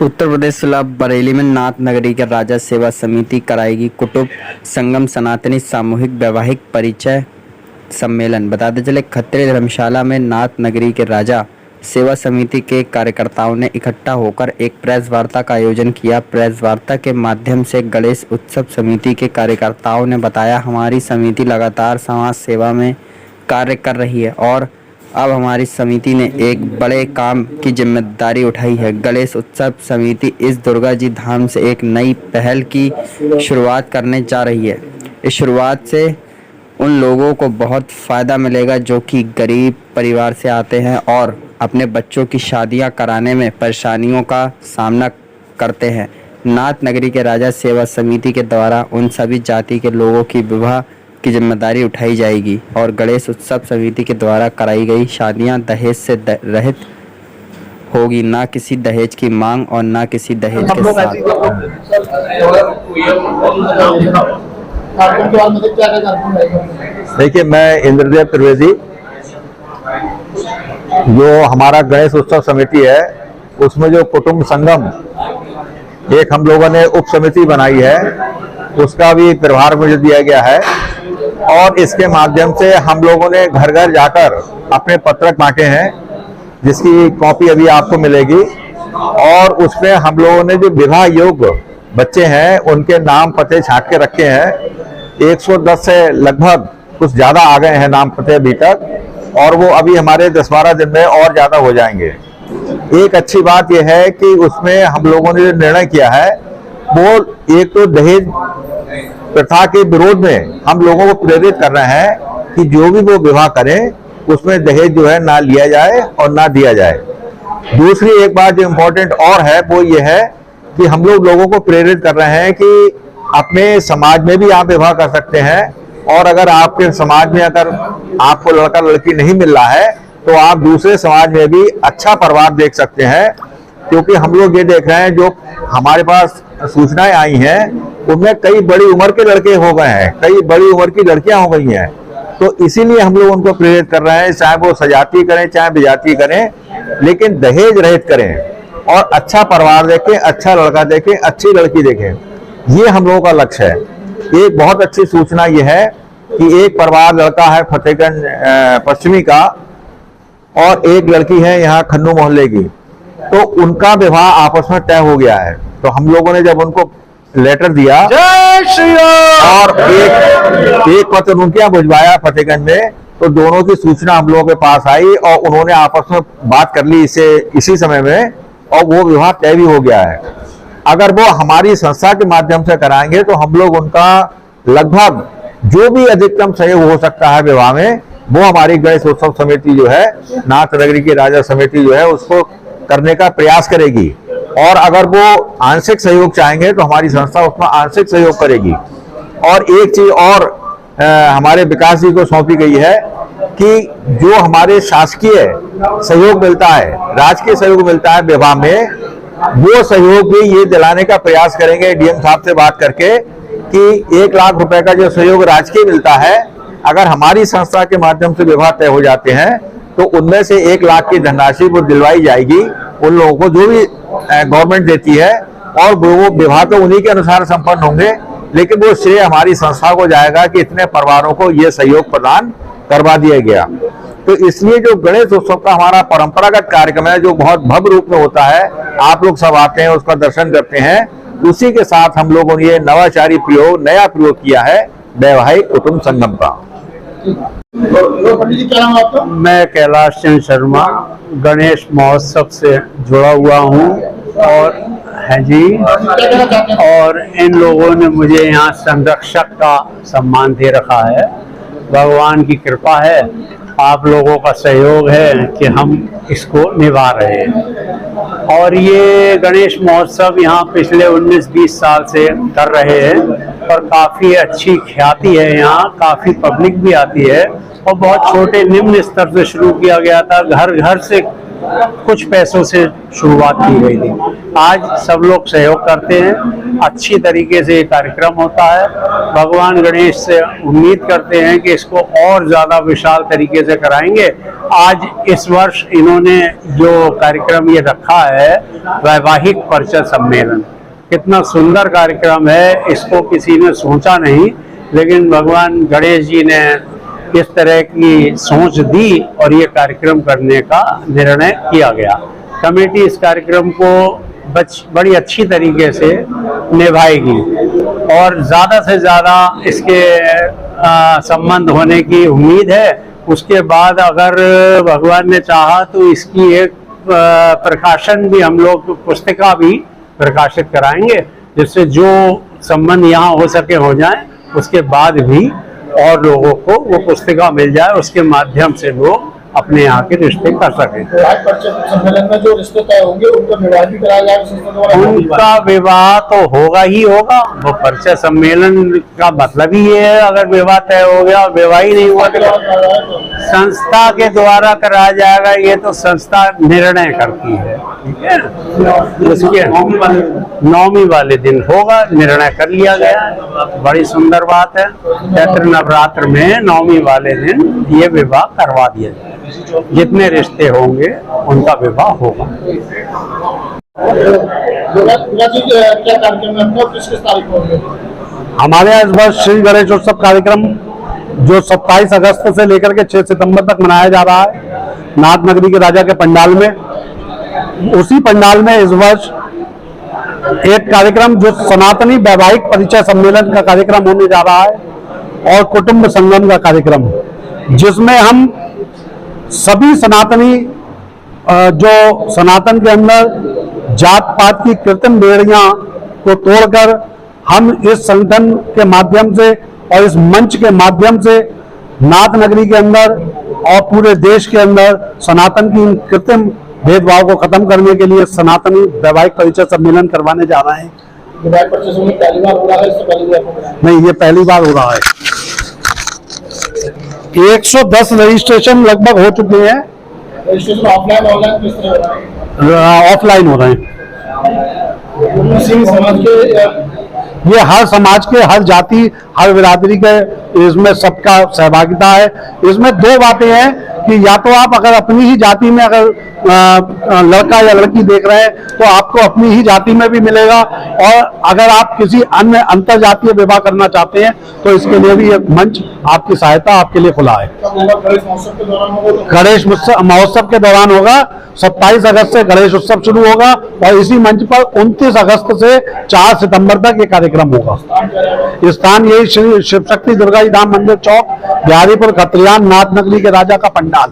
उत्तर प्रदेश जिला बरेली में नाथ नगरी के राजा सेवा समिति कराएगी कुटुंब संगम सनातनी सामूहिक वैवाहिक परिचय सम्मेलन। बताते चले खत्री धर्मशाला में नाथ नगरी के राजा सेवा समिति के कार्यकर्ताओं ने इकट्ठा होकर एक प्रेस वार्ता का आयोजन किया। प्रेस वार्ता के माध्यम से गणेश उत्सव समिति के कार्यकर्ताओं ने बताया, हमारी समिति लगातार समाज सेवा में कार्य कर रही है और अब हमारी समिति ने एक बड़े काम की जिम्मेदारी उठाई है। गणेश उत्सव समिति इस दुर्गा जी धाम से एक नई पहल की शुरुआत करने जा रही है। इस शुरुआत से उन लोगों को बहुत फ़ायदा मिलेगा जो कि गरीब परिवार से आते हैं और अपने बच्चों की शादियां कराने में परेशानियों का सामना करते हैं। नाथ नगरी के राजा सेवा समिति के द्वारा उन सभी जाति के लोगों की विवाह की जिम्मेदारी उठाई जाएगी और गणेश उत्सव समिति के द्वारा कराई गई शादियां दहेज से रहित होगी। ना किसी दहेज की मांग और ना किसी दहेज के साथ। देखिए, मैं इंद्रदेव त्रिवेदी, जो हमारा गणेश उत्सव समिति है उसमें जो कुटुंब संगम एक हम लोगों ने उप समिति बनाई है, उसका भी प्रभार मुझे दिया गया है और इसके माध्यम से हम लोगों ने घर घर जाकर अपने पत्रक बांटे हैं, जिसकी कॉपी अभी आपको मिलेगी। और उसमें हम लोगों ने जो विवाह योग्य बच्चे हैं उनके नाम पते छांट के रखे हैं। 110 से लगभग कुछ ज़्यादा आ गए हैं नाम पते अभी तक, और वो अभी हमारे 10-12 दिन में और ज़्यादा हो जाएंगे। एक अच्छी बात यह है कि उसमें हम लोगों ने जो निर्णय किया है वो एक तो दहेज प्रथा के विरोध में हम लोगों को प्रेरित कर रहे हैं कि जो भी वो विवाह करें उसमें दहेज जो है ना लिया जाए और ना दिया जाए। दूसरी एक बात जो इम्पोर्टेंट और है वो ये है कि हम लोगों को प्रेरित कर रहे हैं कि अपने समाज में भी आप विवाह कर सकते हैं, और अगर आपके समाज में अगर आपको लड़का लड़की नहीं मिल रहा है तो आप दूसरे समाज में भी अच्छा परिवार देख सकते हैं। क्योंकि हम लोग ये देख रहे हैं, जो हमारे पास सूचनाएं आई हैं उनमें कई बड़ी उम्र के लड़के हो गए हैं, कई बड़ी उम्र की लड़कियां हो गई हैं। तो इसीलिए हम लोग उनको प्रेरित कर रहे हैं, चाहे वो सजाती करें चाहे विजाती करें, लेकिन दहेज रहित करें और अच्छा परिवार देखें, अच्छा लड़का देखें, अच्छी लड़की देखें। ये हम लोगों का लक्ष्य है। एक बहुत अच्छी सूचना ये है कि एक परिवार लड़का है फतेहगंज पश्चिमी का और एक लड़की है यहाँ खन्नू मोहल्ले की, तो उनका विवाह आपस में तय हो गया है। तो हम लोगों ने जब उनको लेटर दिया और एक पत्र उनके यहाँ भिजवाया फतेहगंज में, तो दोनों की सूचना हम लोगों के पास आई और उन्होंने आपस में बात कर ली इसी समय में, और वो विवाह तय भी हो गया है। अगर वो हमारी संस्था के माध्यम से कराएंगे तो हम लोग उनका लगभग जो भी अधिकतम सहयोग हो सकता है विवाह में, वो हमारी गणेश उत्सव समिति जो है, नाथ नगरी की राजा समिति जो है, उसको करने का प्रयास करेगी। और अगर वो आंशिक सहयोग चाहेंगे तो हमारी संस्था उसमें आंशिक सहयोग करेगी। और एक चीज और हमारे विकास जी को सौंपी गई है कि जो हमारे शासकीय सहयोग मिलता है, राजकीय सहयोग मिलता है विवाह में, वो सहयोग भी ये दिलाने का प्रयास करेंगे डीएम साहब से बात करके कि 1 लाख रुपए का जो सहयोग राजकीय मिलता है, अगर हमारी संस्था के माध्यम से विवाह तय हो जाते हैं तो उनमें से 1 लाख की धनराशि वो दिलवाई जाएगी उन लोगों को जो भी गवर्नमेंट देती है, और वो विवाह तो उन्हीं के अनुसार संपन्न होंगे, लेकिन वो श्रेय हमारी संस्था को जाएगा कि इतने परिवारों को ये सहयोग प्रदान करवा दिया गया। तो इसलिए जो गणेश उत्सव का हमारा परंपरागत कार्यक्रम है, जो बहुत भव्य रूप में होता है, आप लोग सब आते हैं, उसका दर्शन करते हैं, उसी के साथ हम लोगों ने ये नवाचारी प्रयोग, नया प्रयोग किया है वैवाहिक कुटुंब संगम का। मैं कैलाश चंद्र शर्मा गणेश महोत्सव से जुड़ा हुआ हूँ और है जी, और इन लोगों ने मुझे यहाँ संरक्षक का सम्मान दे रखा है। भगवान की कृपा है, आप लोगों का सहयोग है कि हम इसको निभा रहे हैं। और ये गणेश महोत्सव यहाँ पिछले 19-20 साल से कर रहे हैं और काफ़ी अच्छी ख्याति है, यहाँ काफ़ी पब्लिक भी आती है। और बहुत छोटे निम्न स्तर से शुरू किया गया था, घर घर से कुछ पैसों से शुरुआत की गई थी। आज सब लोग सहयोग करते हैं, अच्छी तरीके से ये कार्यक्रम होता है। भगवान गणेश से उम्मीद करते हैं कि इसको और ज़्यादा विशाल तरीके से कराएंगे। आज इस वर्ष इन्होंने जो कार्यक्रम ये रखा है, वैवाहिक परिचय सम्मेलन, कितना सुंदर कार्यक्रम है। इसको किसी ने सोचा नहीं, लेकिन भगवान गणेश जी ने इस तरह की सोच दी और ये कार्यक्रम करने का निर्णय किया गया। कमेटी इस कार्यक्रम को बड़ी अच्छी तरीके से निभाएगी और ज़्यादा से ज़्यादा इसके संबंध होने की उम्मीद है। उसके बाद अगर भगवान ने चाहा तो इसकी एक प्रकाशन भी, हम लोग पुस्तिका भी प्रकाशित कराएंगे, जिससे जो संबंध यहाँ हो सके हो जाए, उसके बाद भी और लोगों को वो पुस्तिका मिल जाए, उसके माध्यम से लोग अपने यहाँ के रिश्ते कर सकें। सम्मेलन में जो रिश्ते तय होंगे उनका विवाह भी कराया जाएगा। उनका विवाह तो होगा ही होगा। वो परिचय सम्मेलन का मतलब ही ये है, अगर विवाह तय हो गया, विवाह ही नहीं हुआ तो संस्था के द्वारा कराया जाएगा। ये तो संस्था निर्णय करती है, ठीक है। उसके 9वीं वाले दिन होगा, निर्णय कर लिया गया है। बड़ी सुंदर बात है। चैत्र नवरात्र में 9वीं वाले दिन ये विवाह करवा दिया जाए। जितने रिश्ते होंगे उनका विवाह होगा। क्या कार्यक्रम है, किस तारीख को होंगे? हमारे यहाँ इस वर्ष श्री गणेश उत्सव कार्यक्रम जो 27 अगस्त से लेकर के 6 सितंबर तक मनाया जा रहा है नाथ नगरी के राजा के पंडाल में। उसी पंडाल में इस वर्ष एक कार्यक्रम जो सनातनी वैवाहिक परिचय सम्मेलन का कार्यक्रम होने जा रहा है और कुटुंब संगम का कार्यक्रम, जिसमें हम सभी सनातनी जो सनातन के अंदर जात पात की कृत्रिम बेड़ियां को तोड़कर हम इस संगठन के माध्यम से और इस मंच के माध्यम से नाथ नगरी के अंदर और पूरे देश के अंदर सनातन की इन कृत्रिम भेदभाव को खत्म करने के लिए सनातनी वैवाहिक परिचय सम्मेलन करवाने जा रहे हैं। विवाह परिचय सम्मेलन पहली बार हो रहा है, इससे पहले भी नहीं, ये पहली बार हो रहा है। 110 रजिस्ट्रेशन लगभग हो चुके हैं। रजिस्ट्रेशन ऑफलाइन ऑनलाइन किस तरह हो रहा है? ऑफलाइन हो रहे हैं। किसी समाज के ये हर समाज के, हर जाति, हर बिरादरी के इसमें सबका सहभागिता है। इसमें दो बातें हैं कि या तो आप अगर अपनी ही जाति में अगर लड़का या लड़की देख रहे हैं तो आपको अपनी ही जाति में भी मिलेगा, और अगर आप किसी अन्य अंतर जातीय विवाह करना चाहते हैं तो इसके लिए भी एक मंच आपकी सहायता आपके लिए खुला है। गणेश महोत्सव के दौरान होगा। 27 अगस्त से गणेश उत्सव शुरू होगा और इसी मंच पर 29 अगस्त से 4 सितंबर तक ये कार्यक्रम होगा। स्थान यही श्री शिव शक्ति दुर्गा जी धाम मंदिर चौक, बिहारीपुर, खत्रियान, नाथ नगरी के राजा का पंडाल।